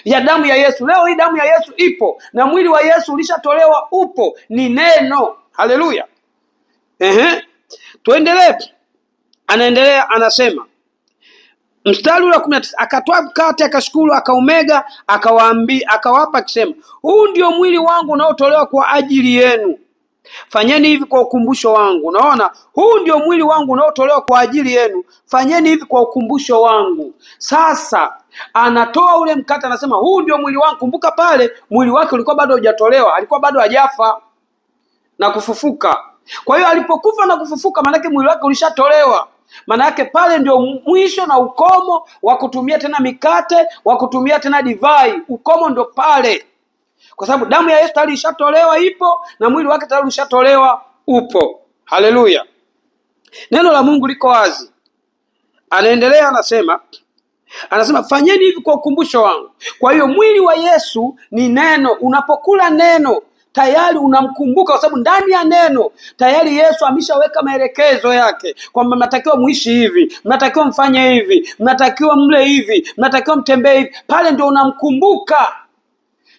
ya damu ya Yesu. Leo hii damu ya Yesu ipo na mwili wa Yesu ulishatolewa, upo, ni neno. Haleluya. Tuendelee. Anaendelea anasema mstari wa 19, akatoa mkate akashukuru akaumega akawapa akisema, huu ndio mwili wangu unaotolewa kwa ajili yenu, fanyeni hivi kwa ukumbusho wangu. Unaona, huu ndio mwili wangu unaotolewa kwa ajili yenu, fanyeni hivi kwa ukumbusho wangu. Sasa anatoa ule mkate anasema huu ndio mwili wangu. Kumbuka pale mwili wake ulikuwa bado hujatolewa, alikuwa bado hajafa na kufufuka. Kwa hiyo alipokufa na kufufuka, maana yake mwili wake ulishatolewa. Maana yake pale ndio mwisho na ukomo wa kutumia tena mikate, wa kutumia tena divai. Ukomo ndio pale, kwa sababu damu ya Yesu tayari ishatolewa, ipo, na mwili wake tayari ushatolewa, upo. Haleluya. Neno la Mungu liko wazi. Anaendelea anasema fanyeni hivi kwa ukumbusho wangu. Kwa hiyo mwili wa Yesu ni neno. Unapokula neno tayari unamkumbuka, kwa sababu ndani ya neno tayari Yesu ameshaweka maelekezo yake kwamba mnatakiwa muishi hivi, mnatakiwa mfanye hivi, mnatakiwa mle hivi, mnatakiwa mtembee hivi. Pale ndio unamkumbuka.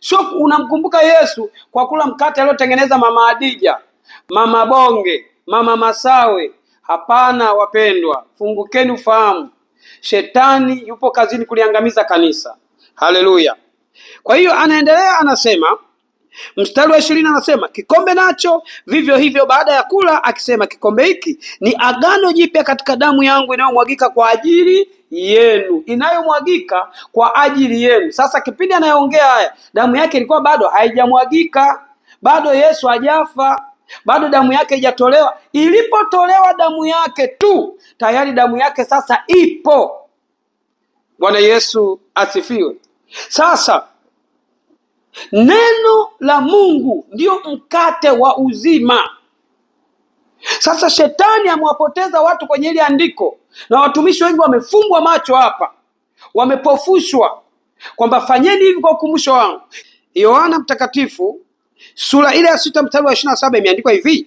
Sio unamkumbuka Yesu kwa kula mkate aliotengeneza Mama Adija, Mama Bonge, Mama Masawe. Hapana wapendwa, fungukeni ufahamu. Shetani yupo kazini kuliangamiza kanisa. Haleluya. Kwa hiyo anaendelea anasema mstari wa 20 anasema kikombe nacho vivyo hivyo baada ya kula, akisema kikombe hiki ni agano jipya katika damu yangu inayomwagika kwa ajili yenu, inayomwagika kwa ajili yenu. Sasa kipindi anayeongea haya, damu yake ilikuwa bado haijamwagika, bado Yesu hajafa, bado damu yake haijatolewa. Ilipotolewa damu yake tu, tayari damu yake sasa ipo. Bwana Yesu asifiwe. Sasa neno la Mungu ndio mkate wa uzima. Sasa shetani amewapoteza watu kwenye ile andiko, na watumishi wengi wamefumbwa macho hapa, wamepofushwa kwamba fanyeni hivi kwa ukumbusho wangu. Yohana Mtakatifu sura ile ya 6 mstari wa 27 imeandikwa hivi,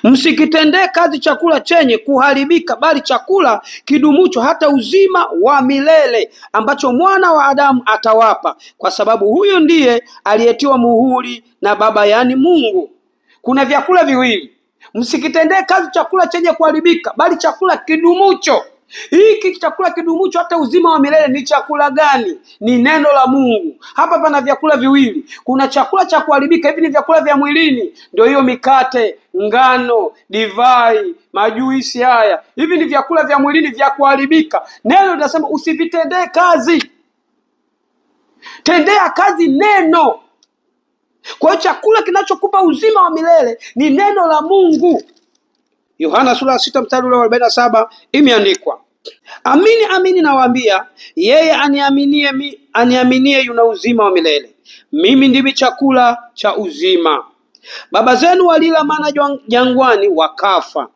msikitendee kazi chakula chenye kuharibika, bali chakula kidumucho hata uzima wa milele, ambacho mwana wa Adamu atawapa, kwa sababu huyo ndiye aliyetiwa muhuri na Baba, yani Mungu. Kuna vyakula viwili. Msikitendee kazi chakula chenye kuharibika, bali chakula kidumucho. Hiki chakula kidumucho hata uzima wa milele ni chakula gani? Ni neno la Mungu. Hapa pana vyakula viwili. Kuna chakula cha kuharibika, hivi ni vyakula vya mwilini, ndio hiyo mikate, ngano, divai, majuisi haya. Hivi ni vyakula vya mwilini vya kuharibika. Neno linasema usivitendee kazi. Tendea kazi neno. Kwa hiyo chakula kinachokupa uzima wa milele ni neno la Mungu. Yohana sura 6 mstari wa 47 imeandikwa, amini amini nawaambia, yeye aniaminie yuna uzima wa milele. Mimi ndimi chakula cha uzima. Baba zenu walila mana jangwani wakafa.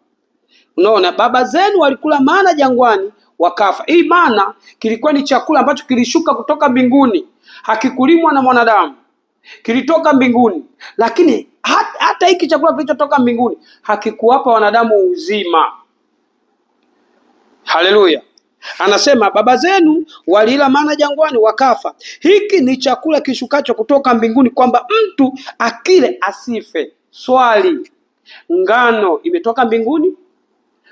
Unaona, baba zenu walikula mana jangwani wakafa. Hii mana kilikuwa ni chakula ambacho kilishuka kutoka mbinguni, hakikulimwa na mwanadamu, kilitoka mbinguni. Lakini hata hiki chakula kilichotoka mbinguni hakikuwapa wanadamu uzima. Haleluya. Anasema baba zenu walila mana jangwani wakafa. Hiki ni chakula kishukacho kutoka mbinguni, kwamba mtu akile asife. Swali, ngano imetoka mbinguni?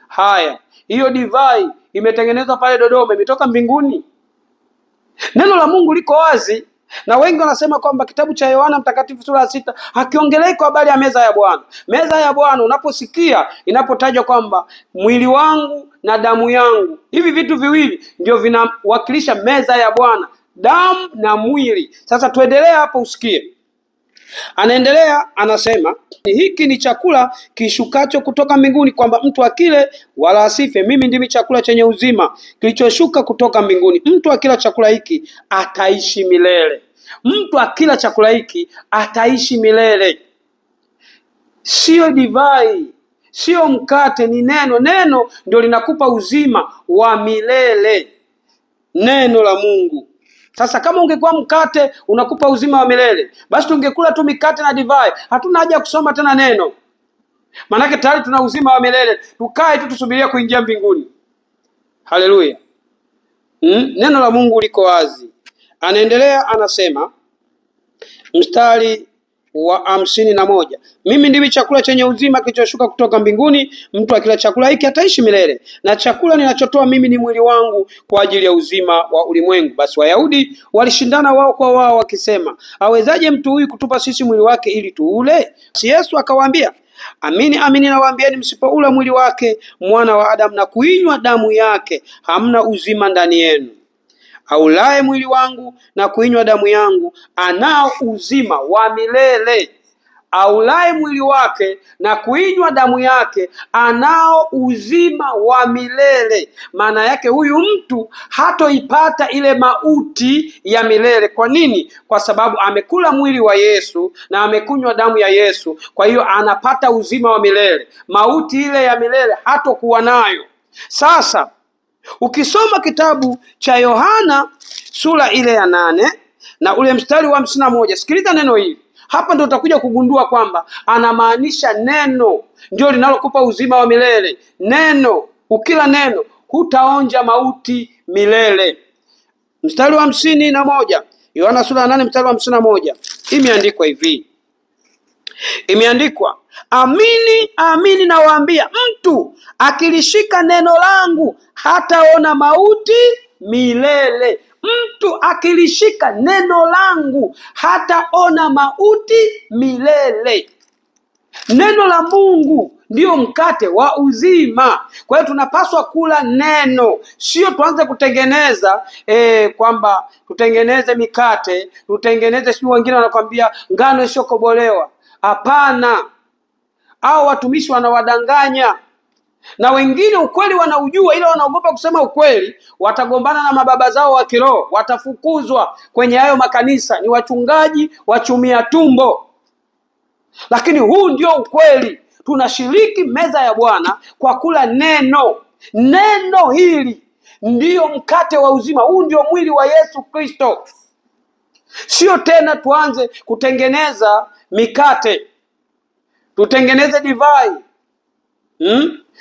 Haya, hiyo divai imetengenezwa pale Dodoma imetoka mbinguni? Neno la Mungu liko wazi. Na wengi wanasema kwamba kitabu cha Yohana Mtakatifu sura 6 hakiongelei kwa habari ya meza ya Bwana. Meza ya Bwana unaposikia inapotajwa kwamba mwili wangu na damu yangu, hivi vitu viwili ndio vinawakilisha meza ya Bwana, damu na mwili. Sasa tuendelee hapo usikie. Anaendelea anasema, hiki ni chakula kishukacho kutoka mbinguni, kwamba mtu akile wala asife. Mimi ndimi chakula chenye uzima kilichoshuka kutoka mbinguni. Mtu akila chakula hiki ataishi milele. Mtu akila chakula hiki ataishi milele. Sio divai, sio mkate, ni neno. Neno ndio linakupa uzima wa milele. Neno la Mungu. Sasa kama ungekuwa mkate unakupa uzima wa milele, basi tungekula tu mikate na divai, hatuna haja ya kusoma tena neno, maanake tayari tuna uzima wa milele. Tukae tu tusubiria kuingia mbinguni. Haleluya. Neno la Mungu liko wazi. Anaendelea anasema mstari wa 51, mimi ndimi chakula chenye uzima kilichoshuka kutoka mbinguni, mtu akila chakula hiki ataishi milele, na chakula ninachotoa mimi ni mwili wangu kwa ajili ya uzima wa ulimwengu. Basi Wayahudi walishindana wao kwa wao wakisema, awezaje mtu huyu kutupa sisi mwili wake ili tuule? Yesu akawaambia, amini amini nawaambieni, msipoula mwili wake mwana wa Adamu na kuinywa damu yake, hamna uzima ndani yenu. Aulaye mwili wangu na kuinywa damu yangu anao uzima wa milele. Aulaye mwili wake na kuinywa damu yake anao uzima wa milele. Maana yake huyu mtu hatoipata ile mauti ya milele. Kwa nini? Kwa sababu amekula mwili wa Yesu na amekunywa damu ya Yesu. Kwa hiyo anapata uzima wa milele. Mauti ile ya milele hatokuwa nayo. Sasa ukisoma kitabu cha Yohana sura ile ya 8 na ule mstari wa 51, sikiliza neno hili. Hapa ndio utakuja kugundua kwamba anamaanisha neno ndio linalokupa uzima wa milele. Neno, ukila neno hutaonja mauti milele. Mstari wa 51, Yohana sura ya 8 mstari wa 51, imeandikwa hivi. Imeandikwa, amini amini nawaambia, mtu akilishika neno langu hataona mauti milele. Mtu akilishika neno langu hataona mauti milele. Neno la Mungu ndio mkate wa uzima. Kwa hiyo tunapaswa kula neno, sio tuanze kutengeneza kwamba tutengeneze mikate, tutengeneze, sio wengine wanakuambia ngano isiyokobolewa. Hapana. Au watumishi wanawadanganya. Na wengine ukweli wanaujua, ila wanaogopa kusema ukweli, watagombana na mababa zao wa kiroho, watafukuzwa kwenye hayo makanisa. Ni wachungaji wachumia tumbo. Lakini huu ndio ukweli. Tunashiriki meza ya Bwana kwa kula neno. Neno hili ndio mkate wa uzima. Huu ndio mwili wa Yesu Kristo. Sio tena tuanze kutengeneza mikate, tutengeneze divai.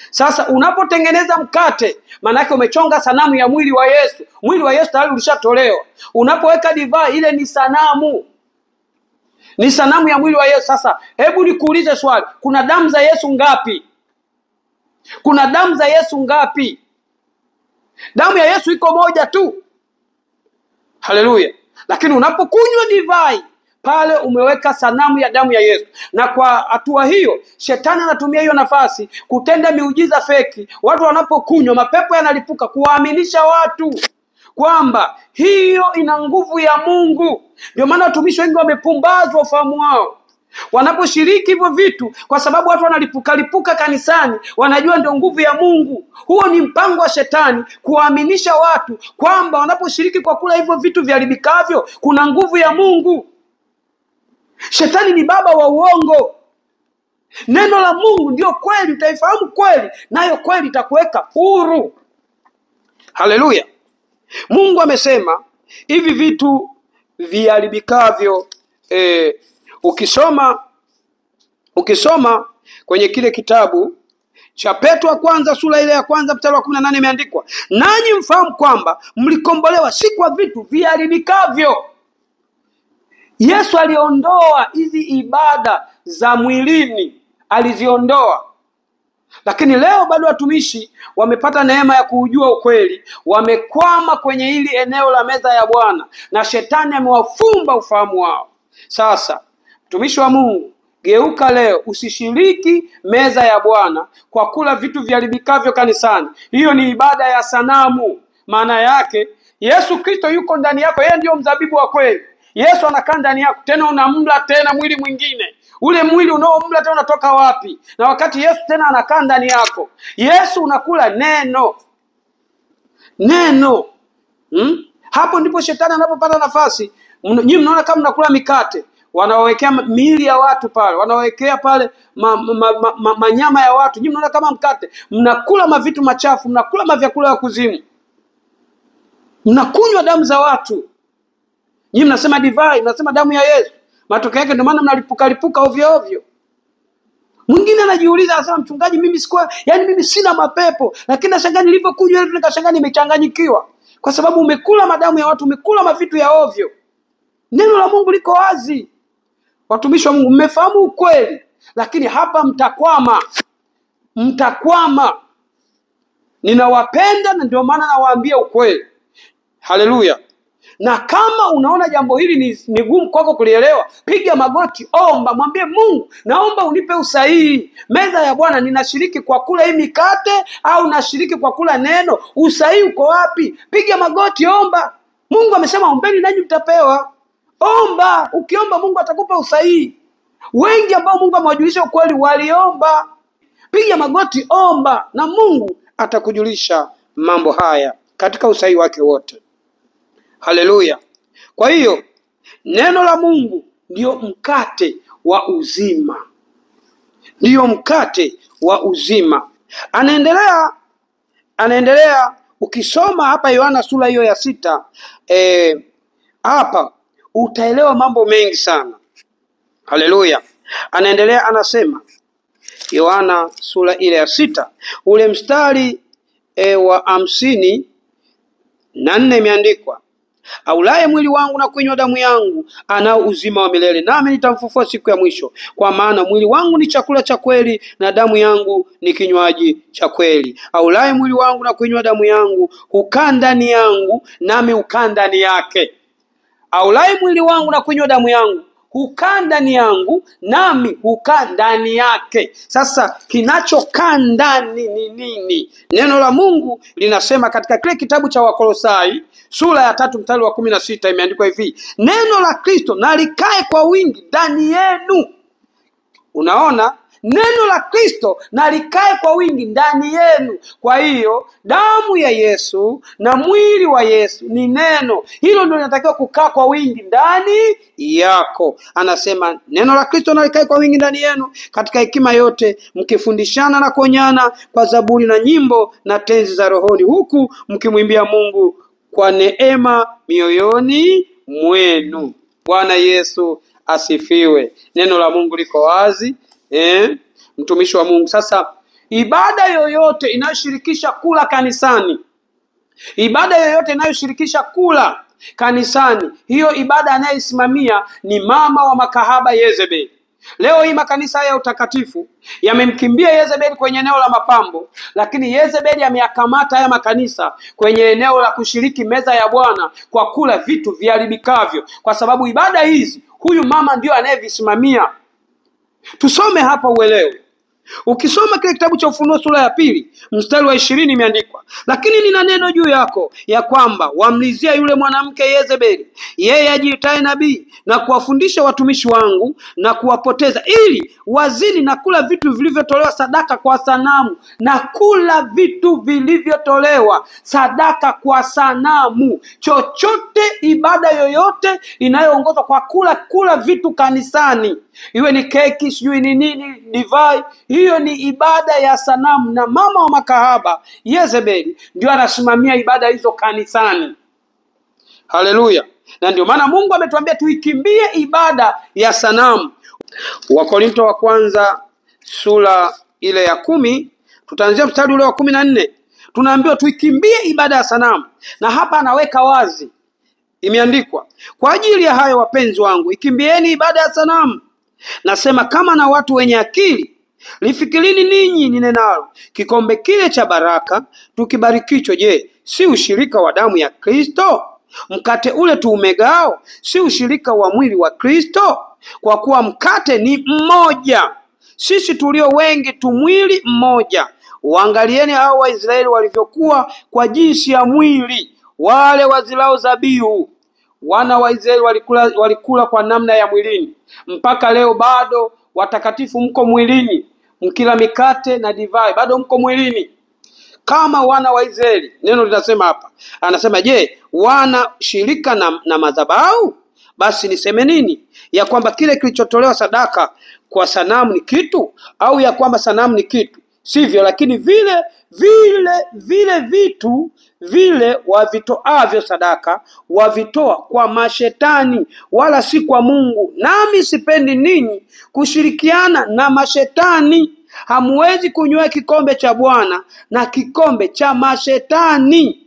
Sasa unapotengeneza mkate, maana yake umechonga sanamu ya mwili wa Yesu. Mwili wa Yesu tayari ulishatolewa. Unapoweka divai, ile ni sanamu. Ni sanamu ya mwili wa Yesu. Sasa hebu nikuulize swali, kuna damu za Yesu ngapi? Kuna damu za Yesu ngapi? Damu ya Yesu iko moja tu. Haleluya. Lakini unapokunywa divai, pale umeweka sanamu ya damu ya Yesu. Na kwa hatua hiyo, shetani anatumia hiyo nafasi kutenda miujiza feki. Watu wanapokunywa, mapepo yanalipuka, kuwaaminisha watu kwamba hiyo ina nguvu ya Mungu. Ndio maana watumishi wengi wamepumbazwa ufahamu wao wanaposhiriki hivyo vitu, kwa sababu watu wanalipuka kanisani, wanajua ndio nguvu ya Mungu. Huo ni mpango wa shetani kuwaaminisha watu kwamba wanaposhiriki kwa kula hivyo vitu viharibikavyo kuna nguvu ya Mungu. Shetani ni baba wa uongo. Neno la Mungu ndio kweli. Utaifahamu kweli, nayo kweli itakuweka huru. Haleluya. Mungu amesema hivi vitu viharibikavyo. Ukisoma kwenye kile kitabu cha Petro wa kwanza sura ile ya kwanza mstari wa 18, imeandikwa, nanyi mfahamu kwamba mlikombolewa si kwa vitu viharibikavyo. Yesu aliondoa hizi ibada za mwilini, aliziondoa. Lakini leo bado watumishi wamepata neema ya kuujua ukweli, wamekwama kwenye hili eneo la meza ya Bwana, na shetani amewafumba ufahamu wao. Sasa mtumishi wa Mungu, geuka leo, usishiriki meza ya Bwana kwa kula vitu viharibikavyo kanisani. Hiyo ni ibada ya sanamu. Maana yake Yesu Kristo yuko ndani yako, yeye ndio mzabibu wa kweli. Yesu anakaa ndani yako, tena unamla tena mwili mwingine. Ule mwili unaomla tena unatoka wapi? Na wakati Yesu tena anakaa ndani yako, Yesu unakula neno. Hapo ndipo shetani anapopata nafasi. Nyinyi mnaona kama mnakula mikate, wanawekea miili ya watu pale, wanawekea pale manyama ya watu. Nyinyi mnaona kama mkate, mnakula mavitu machafu, mnakula mavyakula ya kuzimu, mnakunywa damu za watu. Nyinyi mnasema divai, mnasema damu ya Yesu. Matokeo yake ndio maana mnalipuka ovyo ovyo. Mwingine anajiuliza, anasema mchungaji, mimi mimi sina mapepo, lakini nashangaa nilipokuja leo nikashangaa nimechanganyikiwa. Kwa sababu umekula madamu ya watu, umekula mavitu ya ovyo. Neno la Mungu liko wazi. Watumishi wa Mungu, mmefahamu ukweli, lakini hapa mtakwama. Ninawapenda na ndio maana nawaambia ukweli. Haleluya. Na kama unaona jambo hili ni gumu kwako kulielewa, piga magoti, omba, mwambie Mungu, naomba unipe usahihi. Meza ya Bwana, ninashiriki kwa kula hii mikate au nashiriki kwa kula neno? Usahihi uko wapi? Piga magoti, omba. Mungu amesema ombeni nanyi mtapewa. Omba, ukiomba Mungu atakupa usahihi. Wengi ambao Mungu amewajulisha ukweli waliomba. Piga magoti, omba, na Mungu atakujulisha mambo haya katika usahihi wake wote. Haleluya. Kwa hiyo neno la Mungu ndio mkate wa uzima. Ndio mkate wa uzima. Anaendelea ukisoma hapa Yohana sura hiyo ya 6, hapa utaelewa mambo mengi sana. Haleluya. Anaendelea anasema, Yohana sura ile ya 6 ule mstari wa 54 imeandikwa, aulaye mwili wangu na kunywa damu yangu anao uzima wa milele, nami nitamfufua siku ya mwisho. Kwa maana mwili wangu ni chakula cha kweli na damu yangu ni kinywaji cha kweli. Aulaye mwili wangu na kunywa damu yangu hukaa ndani yangu, nami hukaa ndani yake. Aulaye mwili wangu na kunywa damu yangu hukaa ndani yangu, nami hukaa ndani yake. Sasa kinachokaa ndani ni nini? Neno la Mungu linasema katika kile kitabu cha Wakolosai sura ya 3 mstari wa 16 imeandikwa hivi, neno la Kristo na likae kwa wingi ndani yenu. Unaona? Neno la Kristo na likae kwa wingi ndani yenu. Kwa hiyo damu ya Yesu na mwili wa Yesu ni neno. Hilo ndio linatakiwa kukaa kwa wingi ndani yako. Anasema neno la Kristo na likae kwa wingi ndani yenu katika hekima yote, mkifundishana na kuonyana kwa zaburi na nyimbo na tenzi za rohoni, huku mkimwimbia Mungu kwa neema mioyoni mwenu. Bwana Yesu asifiwe. Neno la Mungu liko wazi. Mtumishi wa Mungu, sasa ibada yoyote inayoshirikisha kula kanisani, hiyo ibada anayesimamia ni mama wa makahaba Yezebeli. Leo hii makanisa ya utakatifu yamemkimbia Yezebeli kwenye eneo la mapambo, lakini Yezebeli ameyakamata haya makanisa kwenye eneo la kushiriki meza ya Bwana kwa kula vitu viharibikavyo, kwa sababu ibada hizi huyu mama ndio anayevisimamia. Tusome hapa uelewe. Ukisoma kile kitabu cha Ufunuo sura ya 2 mstari wa 20 imeandikwa, lakini nina neno juu yako ya kwamba wamlizia yule mwanamke Yezebeli, yeye ajiitaye nabii, na kuwafundisha watumishi wangu na kuwapoteza, ili wazini na kula vitu vilivyotolewa sadaka kwa sanamu. Na kula vitu vilivyotolewa sadaka kwa sanamu. Chochote, ibada yoyote inayoongozwa kwa kula vitu kanisani, iwe ni keki, sijui ni nini, divai, hiyo ni ibada ya sanamu. Na mama wa makahaba Yezebeli ndio anasimamia ibada hizo kanisani. Haleluya. Na ndio maana Mungu ametuambia tuikimbie ibada ya sanamu. Wakorinto wa kwanza sura ile ya 10, tutaanzia mstari ule wa 14. Tunaambiwa tuikimbie ibada ya sanamu. Na hapa anaweka wazi, imeandikwa, kwa ajili ya hayo wapenzi wangu, ikimbieni ibada ya sanamu. Nasema kama na watu wenye akili, lifikirini ninyi ninenalo, kikombe kile cha baraka tukibarikicho, je, si ushirika wa damu ya Kristo? Mkate ule tuumegao, si ushirika wa mwili wa Kristo? Kwa kuwa mkate ni mmoja, sisi tulio wengi tu mwili mmoja. Waangalieni hao Waisraeli walivyokuwa kwa jinsi ya mwili, wale wazilao zabihu. Wana wa Israeli walikula kwa namna ya mwilini. Mpaka leo bado watakatifu mko mwilini, mkila mikate na divai, bado mko mwilini kama wana wa Israeli. Neno linasema hapa, anasema, je, wana shirika na madhabahu? Basi niseme nini? Ya kwamba kile kilichotolewa sadaka kwa sanamu ni kitu, au ya kwamba sanamu ni kitu? sivyo? Lakini vile vitu vile wavitoavyo sadaka wavitoa kwa mashetani, wala si kwa Mungu. Nami sipendi ninyi kushirikiana na mashetani. Hamuwezi kunywa kikombe cha Bwana na kikombe cha mashetani.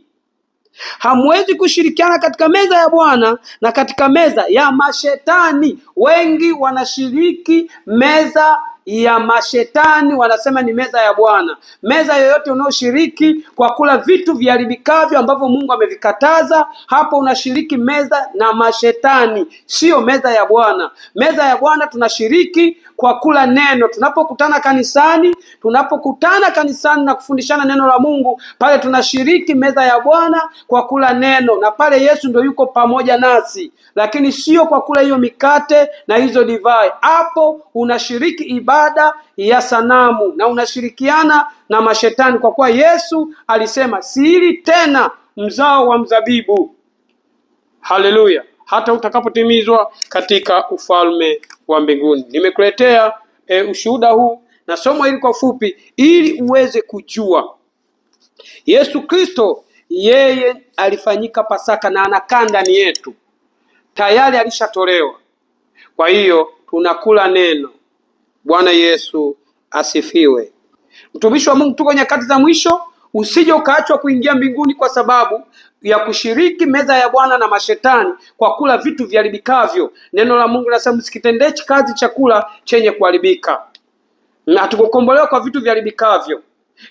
Hamuwezi kushirikiana katika meza ya Bwana na katika meza ya mashetani. Wengi wanashiriki meza ya mashetani, wanasema ni meza ya Bwana. Meza yoyote unaoshiriki kwa kula vitu viharibikavyo ambavyo Mungu amevikataza, hapo unashiriki meza na mashetani, sio meza ya Bwana. Meza ya Bwana tunashiriki kwa kula neno. Tunapokutana kanisani na kufundishana neno la Mungu, pale tunashiriki meza ya Bwana kwa kula neno, na pale Yesu ndio yuko pamoja nasi, lakini sio kwa kula hiyo mikate na hizo divai. Hapo unashiriki ibada ya sanamu na unashirikiana na mashetani, kwa kuwa Yesu alisema sili tena mzao wa mzabibu. Haleluya! Hata utakapotimizwa katika ufalme wa mbinguni. Nimekuletea ushuhuda huu na somo hili kwa fupi, ili uweze kujua Yesu Kristo yeye alifanyika Pasaka na anakaa ndani yetu, tayari alishatolewa. Kwa hiyo tunakula neno. Bwana Yesu asifiwe. Mtumishi wa Mungu, tuko nyakati za mwisho. Usije ukaachwa kuingia mbinguni kwa sababu ya kushiriki meza ya Bwana na mashetani kwa kula vitu viharibikavyo. Neno la Mungu linasema msikitendee kazi chakula chenye kuharibika. Na tukokombolewa kwa vitu viharibikavyo.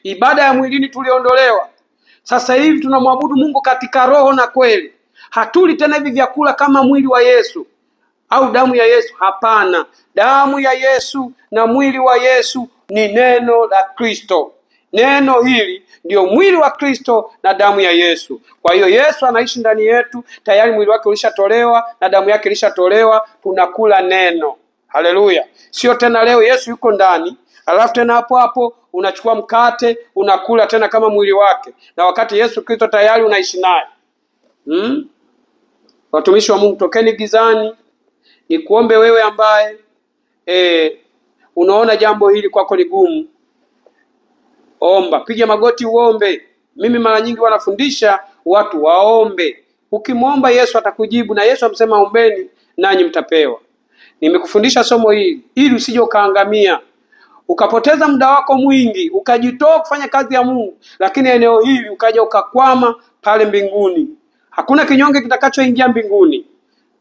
Ibada ya mwilini tuliondolewa. Sasa hivi tunamwabudu Mungu katika roho na kweli. Hatuli tena hivi vyakula kama mwili wa Yesu au damu ya Yesu. Hapana, damu ya Yesu na mwili wa Yesu ni neno la Kristo. Neno hili ndio mwili wa Kristo na damu ya Yesu. Kwa hiyo Yesu anaishi ndani yetu, tayari mwili wake ulishatolewa na damu yake ilishatolewa. Tunakula neno. Haleluya! Sio tena leo Yesu yuko ndani, alafu tena hapo unachukua mkate unakula tena kama mwili wake, na wakati Yesu Kristo tayari unaishi naye. Watumishi wa Mungu, tokeni gizani. Ni kuombe wewe ambaye unaona jambo hili kwako ni gumu. Omba, piga magoti uombe. Mimi mara nyingi wanafundisha watu waombe. Ukimwomba Yesu atakujibu, na Yesu amesema ombeni nanyi mtapewa. Nimekufundisha somo hili ili usije ukaangamia, ukapoteza muda wako mwingi, ukajitoa kufanya kazi ya Mungu, lakini eneo hili ukaja ukakwama pale mbinguni. Hakuna kinyonge kitakachoingia mbinguni.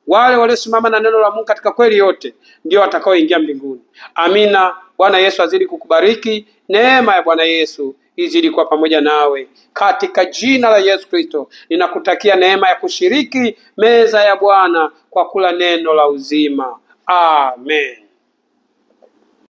Wale waliosimama na neno la Mungu katika kweli yote ndio watakaoingia mbinguni. Amina. Bwana Yesu azidi kukubariki. Neema ya Bwana Yesu izidi kuwa pamoja nawe. Katika jina la Yesu Kristo ninakutakia neema ya kushiriki meza ya Bwana kwa kula neno la uzima. Amen.